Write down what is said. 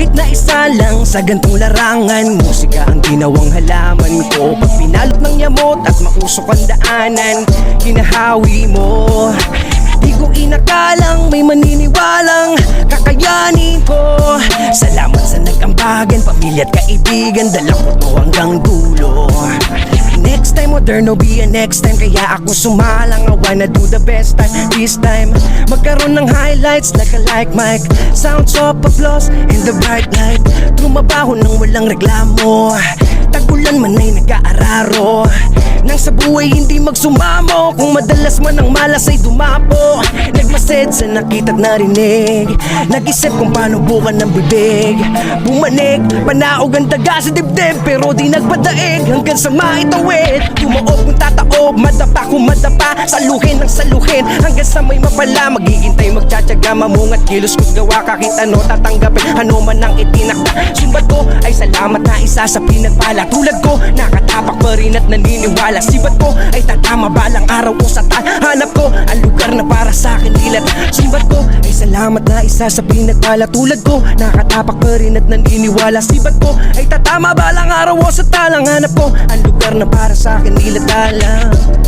Kahit na isa lang sa gantong larangan, musika ang ginawang halaman ko. Pag pinalot ng yamot at mausok ang daanan, kinahawi mo. Di ko inakalang may maniniwalang kakayanin ko. Salamat sa nag-ambagan, pamilya at kaibigan, dala ko to hanggang dulo. Next time, there no be a next time. Kaya ako sumalang, I wanna do the best time. This time, magkaroon ng highlights like a like mic, sounds of applause in the bright light. Trumabaho nang walang reklamo, tagulan man ay nag-aararo. Nang sa buhay hindi magsumamo, kung madalas man ang malas ay dumapo. Nagmased sa nakita't narinig, nag-isip kung paano bukan ng bibig. Bumanig, panaog ang daga sa dibdib, pero di nagpadaig hanggang sa maitawid. Tumaob kung tataob, madapa kung madapa, saluhin ang saluhin hanggang sa may mapala. Maghihintay, magtsatsaga, mamungat kilos ko't gawa. Kahit ano tatanggapin, ano man ang itinakda. Sumbat ko ay salamat na isa sa pinagpala. Tulad ko, nakatapak pa rin at naniniwala. Sibat ko ay tatama balang araw ko sa hanap ko ang lugar na para sa akin ilat. Sumbat ko ay salamat na isa sa pinagpala. Tulad ko, nakatapak pa rin at naniniwala. Sibat ko ay tatama balang araw ko sa hanap ko ang lugar na para sa akin ilat.